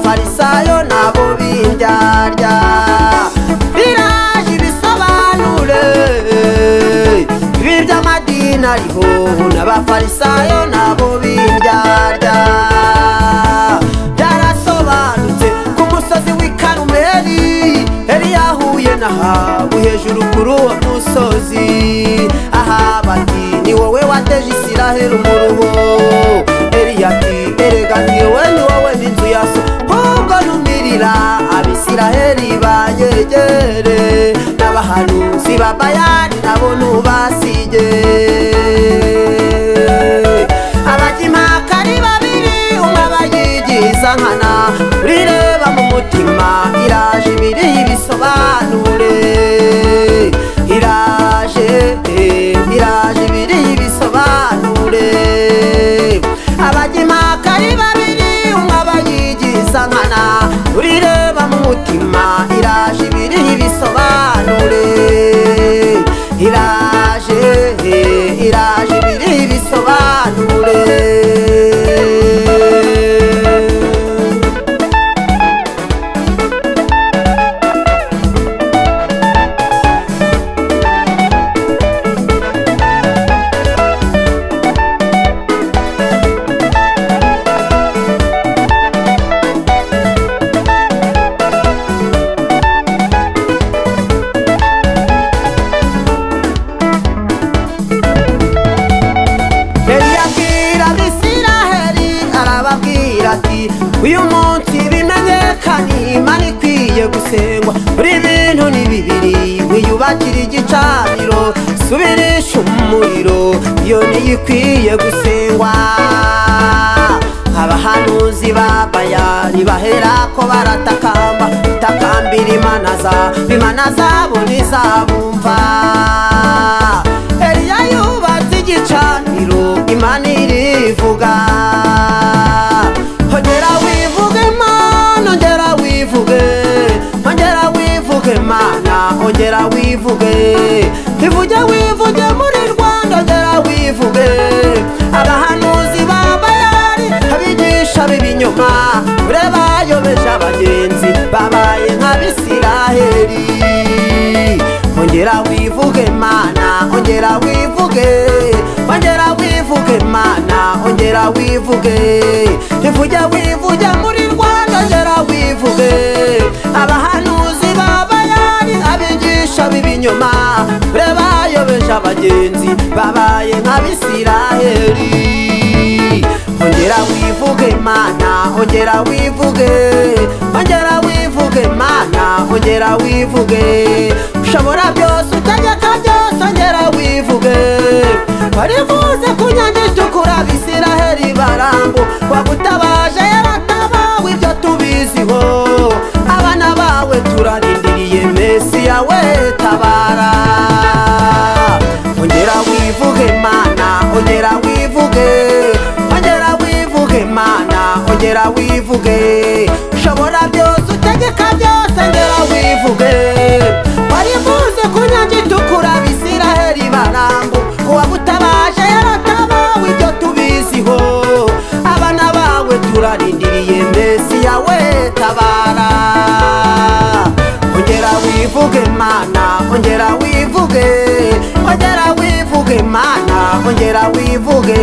n'abafarisayo nabo b'indyarya biraje ibisobanure ibi by'amadini ariho n'abafarisayo nabo b'indyarya byarasobanutse ku musozi w'i Karumeli Eliya yahuye na Ahabu hejuru kuri uwo musozi Ahabu ati ni wowe wateje Isiraheli umuruho Eliya ati erega ni wowe n'inzu ya so ahubwo numirira Abisiraheli banyegere n'abahanuzi ba Bayali nabo nubasige abajimaka ari babiri umwe abayigiza nkana urireba mu mutima iraje ibiri ibisobanure iraje ibiri ibisobanure abajimaka ari babiri umwe abayigiza nkana urireba mu mutima iraje ibiri ibisobanure iraje ibiri ibisobanure uyu munsi bimenyekanye Imana ikwiye gusengwa muri bintu ni bibiri wiyubakira igicaniro subirisha umuriro iyo niyo ikwiye gusengwa abahanuzi ba Bayali baherako baratakamba takambira Imana zabo ntizabumva Eliya yubatse igicaniro Imana irivuga ongera wivuge Mana ongera wivuge Mana ongera wivuge wivuge muri Rwanda ongera wivuge abahanuzi ba Bayali abigisha b'ibinyoma ureba bayobeje abagenzi babaye nk'Abisiraheli ongera wivuge Mana ongera wivuge Mana ongera wivuge wivuge muri Rwanda ongera wivuge abahanuzi ba Bayali abigisha b'ibinyoma ureba bayobeje abagenzi babaye nk'Abisiraheli ongera wivuge Mana ongera wivuge Mana ongera wivuge ushobora byose utegeka byose ongera wivuge warivuze ku nyanja itukura Abisiraheli barambu wagutabaje yaratabawe ibyo tubiziho abana bawe turarindiriye Mesiya we tabara ongera wivuge Mana ongera wivuge Mana ongera wivuge ushobora byose utegeka byose ongera wivuge warivuze ku nyanja itukura Abisiraheli barambu uwagutabaje yaratabawe ibyo tubiziho abana bawe turarindiriye Mesiya we tabara ongera wivuge Mana ongera wivuge Mana ongera wivuge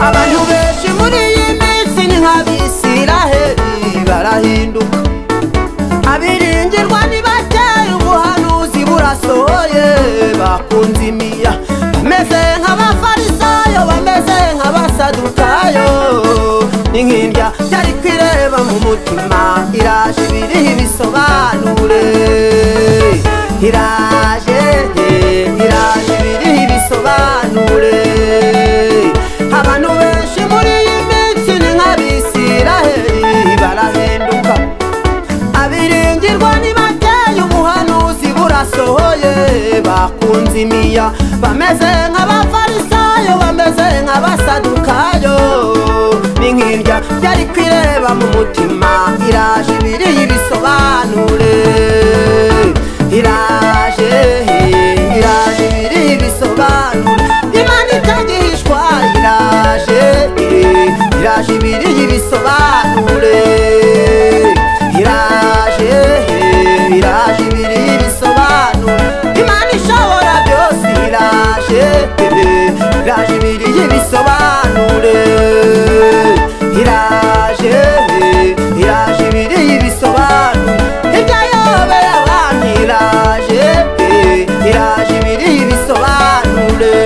abantu benshi muri iyi minsi ni nk'Abisiraheli barahinduka abiringirwa ntibateye ubuhanuzi burasohoye bakunze imiya bameze nk'Abafarisayo bameze nk'Abasadukayo ni nk'indya byari kwireba mu mutima iraje ibiri ibisobanure iraje ibiri ibisobanure abantu benshi muri iyi minsi ni nk'Abisiraheli barahinduka abiringirwa ntibateye ubuhanuzi burasohoye Bibiliya bameze nk'abafarisayo bameze nk'abasadukayo ni nk'indya byari kwireba mu mutima iraje Bibiliya ibisobanure iraje Bibiliya ibisobanure Imana itagihishwa iraje Bibiliya ibisobanure iraje Bibiliya ibisobanure Imana ishobora byose iraje Bibiliya ibisobanure iraje Bibiliya ibisobanure ibyayobeye abantu iraje Bibiliya ibisobanure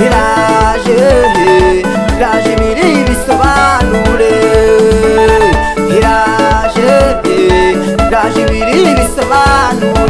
iraje Bibiliya ibisobanure iraje Bibiliya ibisobanure